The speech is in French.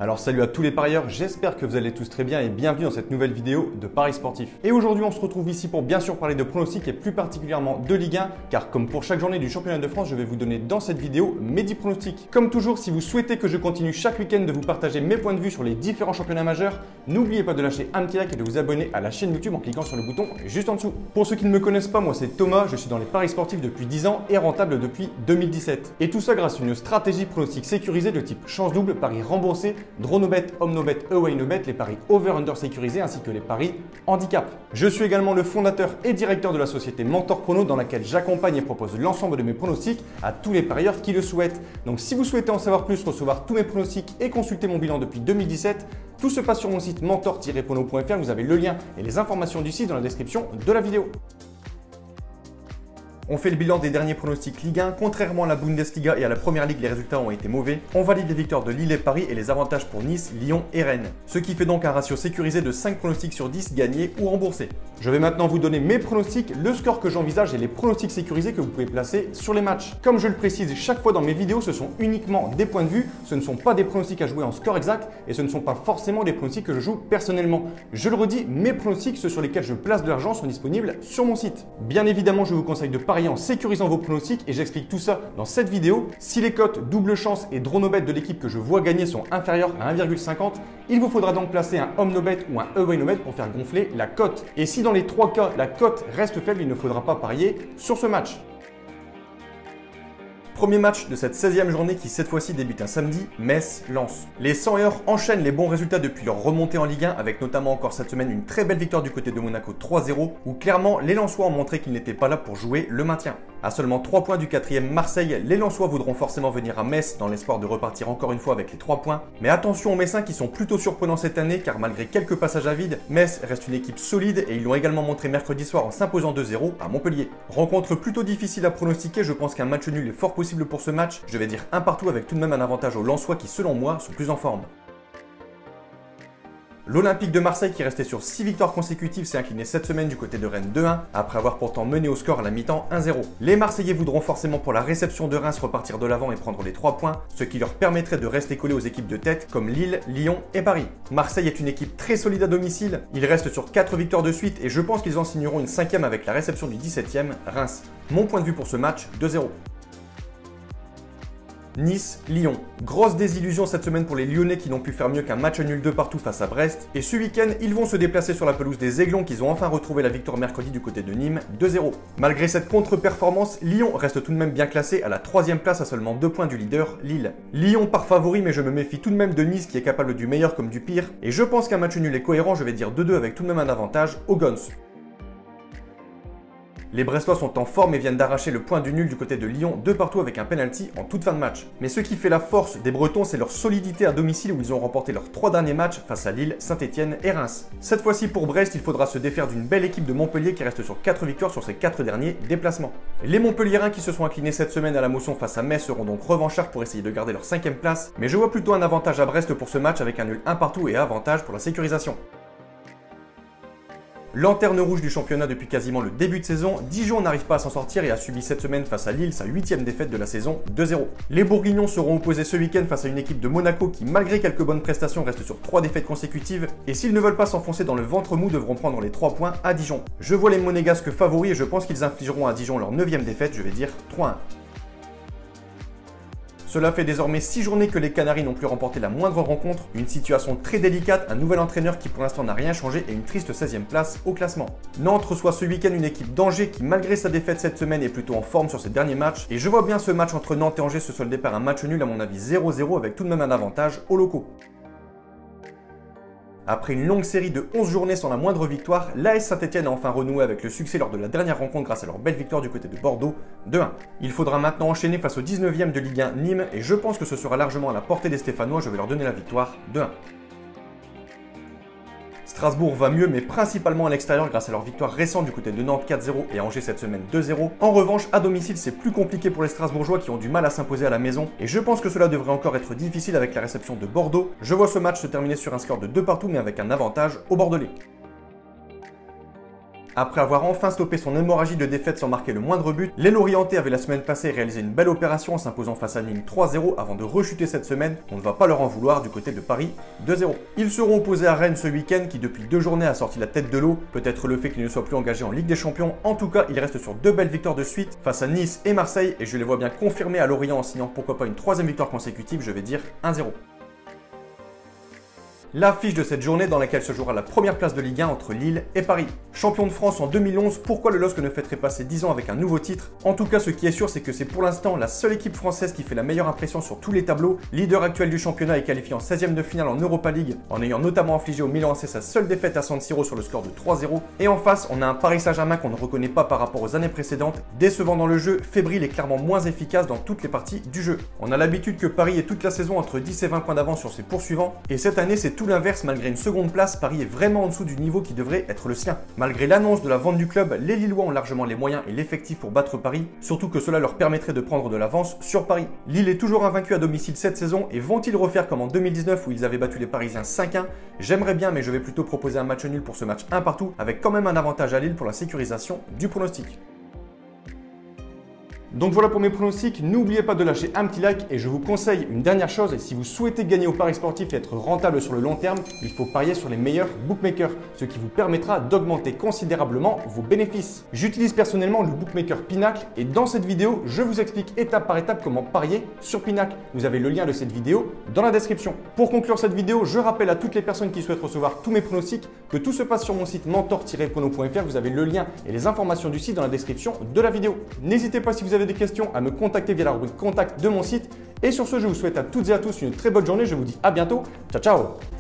Alors salut à tous les parieurs, j'espère que vous allez tous très bien et bienvenue dans cette nouvelle vidéo de Paris Sportif. Et aujourd'hui on se retrouve ici pour bien sûr parler de pronostics et plus particulièrement de Ligue 1, car comme pour chaque journée du championnat de France, je vais vous donner dans cette vidéo mes 10 pronostics. Comme toujours, si vous souhaitez que je continue chaque week-end de vous partager mes points de vue sur les différents championnats majeurs, n'oubliez pas de lâcher un petit like et de vous abonner à la chaîne YouTube en cliquant sur le bouton juste en dessous. Pour ceux qui ne me connaissent pas, moi c'est Thomas, je suis dans les paris sportifs depuis 10 ans et rentable depuis 2017. Et tout ça grâce à une stratégie pronostic sécurisée de type chance double, paris remboursé, draw no bet, home no bet, away no bet, les paris over-under sécurisés ainsi que les paris handicap. Je suis également le fondateur et directeur de la société Mentor Prono dans laquelle j'accompagne et propose l'ensemble de mes pronostics à tous les parieurs qui le souhaitent. Donc si vous souhaitez en savoir plus, recevoir tous mes pronostics et consulter mon bilan depuis 2017, tout se passe sur mon site mentor-prono.fr. Vous avez le lien et les informations du site dans la description de la vidéo. On fait le bilan des derniers pronostics Ligue 1. Contrairement à la Bundesliga et à la Première Ligue, les résultats ont été mauvais. On valide les victoires de Lille et Paris et les avantages pour Nice, Lyon et Rennes. Ce qui fait donc un ratio sécurisé de 5 pronostics sur 10 gagnés ou remboursés. Je vais maintenant vous donner mes pronostics, le score que j'envisage et les pronostics sécurisés que vous pouvez placer sur les matchs. Comme je le précise chaque fois dans mes vidéos, ce sont uniquement des points de vue, ce ne sont pas des pronostics à jouer en score exact et ce ne sont pas forcément des pronostics que je joue personnellement. Je le redis, mes pronostics, ceux sur lesquels je place de l'argent, sont disponibles sur mon site. Bien évidemment, je vous conseille de parier en sécurisant vos pronostics et j'explique tout ça dans cette vidéo. Si les cotes double chance et draw no bet de l'équipe que je vois gagner sont inférieures à 1,50, il vous faudra donc placer un home no bet ou un away no bet pour faire gonfler la cote. Et si dans les trois cas, la cote reste faible, il ne faudra pas parier sur ce match. Premier match de cette 16e journée qui cette fois-ci débute un samedi, Metz-Lens. Les 100 heures enchaînent les bons résultats depuis leur remontée en Ligue 1 avec notamment encore cette semaine une très belle victoire du côté de Monaco 3-0 où clairement les Lensois ont montré qu'ils n'étaient pas là pour jouer le maintien. À seulement 3 points du 4e Marseille, les Lensois voudront forcément venir à Metz dans l'espoir de repartir encore une fois avec les 3 points. Mais attention aux Messins qui sont plutôt surprenants cette année car malgré quelques passages à vide, Metz reste une équipe solide et ils l'ont également montré mercredi soir en s'imposant 2-0 à Montpellier. Rencontre plutôt difficile à pronostiquer, je pense qu'un match nul est fort possible pour ce match. Je vais dire un partout avec tout de même un avantage aux Lensois qui selon moi sont plus en forme. L'Olympique de Marseille qui restait sur 6 victoires consécutives s'est incliné cette semaine du côté de Rennes 2-1 après avoir pourtant mené au score à la mi-temps 1-0. Les Marseillais voudront forcément pour la réception de Reims repartir de l'avant et prendre les 3 points, ce qui leur permettrait de rester collés aux équipes de tête comme Lille, Lyon et Paris. Marseille est une équipe très solide à domicile, ils restent sur 4 victoires de suite et je pense qu'ils en signeront une 5e avec la réception du 17e, Reims. Mon point de vue pour ce match, 2-0. Nice-Lyon. Grosse désillusion cette semaine pour les Lyonnais qui n'ont pu faire mieux qu'un match nul de partout face à Brest. Et ce week-end, ils vont se déplacer sur la pelouse des Aiglons qu'ils ont enfin retrouvé la victoire mercredi du côté de Nîmes, 2-0. Malgré cette contre-performance, Lyon reste tout de même bien classé à la 3e place à seulement 2 points du leader, Lille. Lyon part favori mais je me méfie tout de même de Nice qui est capable du meilleur comme du pire. Et je pense qu'un match nul est cohérent, je vais dire 2-2 avec tout de même un avantage aux Guns. Les Brestois sont en forme et viennent d'arracher le point du nul du côté de Lyon, 2 partout avec un penalty en toute fin de match. Mais ce qui fait la force des Bretons, c'est leur solidité à domicile où ils ont remporté leurs 3 derniers matchs face à Lille, Saint-Etienne et Reims. Cette fois-ci pour Brest, il faudra se défaire d'une belle équipe de Montpellier qui reste sur 4 victoires sur ses 4 derniers déplacements. Les Montpelliérains qui se sont inclinés cette semaine à la Mosson face à Metz seront donc revanchards pour essayer de garder leur 5e place, mais je vois plutôt un avantage à Brest pour ce match avec un nul 1 partout et avantage pour la sécurisation. Lanterne rouge du championnat depuis quasiment le début de saison, Dijon n'arrive pas à s'en sortir et a subi cette semaine face à Lille sa 8e défaite de la saison, 2-0. Les Bourguignons seront opposés ce week-end face à une équipe de Monaco qui malgré quelques bonnes prestations reste sur 3 défaites consécutives et s'ils ne veulent pas s'enfoncer dans le ventre mou devront prendre les 3 points à Dijon. Je vois les Monégasques favoris et je pense qu'ils infligeront à Dijon leur 9e défaite, je vais dire 3-1. Cela fait désormais 6 journées que les Canaries n'ont plus remporté la moindre rencontre, une situation très délicate, un nouvel entraîneur qui pour l'instant n'a rien changé et une triste 16e place au classement. Nantes reçoit ce week-end une équipe d'Angers qui malgré sa défaite cette semaine est plutôt en forme sur ses derniers matchs et je vois bien ce match entre Nantes et Angers se solder par un match nul à mon avis 0-0 avec tout de même un avantage aux locaux. Après une longue série de 11 journées sans la moindre victoire, l'AS Saint-Etienne a enfin renoué avec le succès lors de la dernière rencontre grâce à leur belle victoire du côté de Bordeaux, 2-1. Il faudra maintenant enchaîner face au 19e de Ligue 1 Nîmes et je pense que ce sera largement à la portée des Stéphanois, je vais leur donner la victoire, 2-1. Strasbourg va mieux, mais principalement à l'extérieur grâce à leur victoire récente du côté de Nantes 4-0 et Angers cette semaine 2-0. En revanche, à domicile, c'est plus compliqué pour les Strasbourgeois qui ont du mal à s'imposer à la maison. Et je pense que cela devrait encore être difficile avec la réception de Bordeaux. Je vois ce match se terminer sur un score de 2 partout, mais avec un avantage aux Bordelais. Après avoir enfin stoppé son hémorragie de défaite sans marquer le moindre but, les Lorientais avaient la semaine passée réalisé une belle opération en s'imposant face à Nîmes 3-0 avant de rechuter cette semaine. On ne va pas leur en vouloir du côté de Paris 2-0. Ils seront opposés à Rennes ce week-end qui depuis 2 journées a sorti la tête de l'eau. Peut-être le fait qu'il ne soit plus engagé en Ligue des Champions. En tout cas, il reste sur 2 belles victoires de suite face à Nice et Marseille et je les vois bien confirmer à Lorient en signant pourquoi pas une 3e victoire consécutive, je vais dire 1-0. L'affiche de cette journée dans laquelle se jouera la première place de Ligue 1 entre Lille et Paris. Champion de France en 2011, pourquoi le LOSC ne fêterait pas ses 10 ans avec un nouveau titre? En tout cas, ce qui est sûr, c'est que c'est pour l'instant la seule équipe française qui fait la meilleure impression sur tous les tableaux. Leader actuel du championnat est qualifié en 16e de finale en Europa League, en ayant notamment infligé au Milan AC sa seule défaite à San Siro sur le score de 3-0. Et en face, on a un Paris Saint-Germain qu'on ne reconnaît pas par rapport aux années précédentes, décevant dans le jeu, fébrile et clairement moins efficace dans toutes les parties du jeu. On a l'habitude que Paris ait toute la saison entre 10 et 20 points d'avance sur ses poursuivants, et cette année c'est tout l'inverse. Malgré une seconde place, Paris est vraiment en dessous du niveau qui devrait être le sien. Malgré l'annonce de la vente du club, les Lillois ont largement les moyens et l'effectif pour battre Paris, surtout que cela leur permettrait de prendre de l'avance sur Paris. Lille est toujours invaincu à domicile cette saison et vont-ils refaire comme en 2019 où ils avaient battu les Parisiens 5-1? J'aimerais bien, mais je vais plutôt proposer un match nul pour ce match 1 partout, avec quand même un avantage à Lille pour la sécurisation du pronostic. Donc voilà pour mes pronostics, n'oubliez pas de lâcher un petit like et je vous conseille une dernière chose, et si vous souhaitez gagner au paris sportif et être rentable sur le long terme, il faut parier sur les meilleurs bookmakers, ce qui vous permettra d'augmenter considérablement vos bénéfices. J'utilise personnellement le bookmaker Pinacle et dans cette vidéo, je vous explique étape par étape comment parier sur Pinacle. Vous avez le lien de cette vidéo dans la description. Pour conclure cette vidéo, je rappelle à toutes les personnes qui souhaitent recevoir tous mes pronostics que tout se passe sur mon site mentor-prono.fr. Vous avez le lien et les informations du site dans la description de la vidéo. N'hésitez pas si vous avez des questions à me contacter via la rubrique contact de mon site. Et sur ce, je vous souhaite à toutes et à tous une très bonne journée. Je vous dis à bientôt. Ciao, ciao!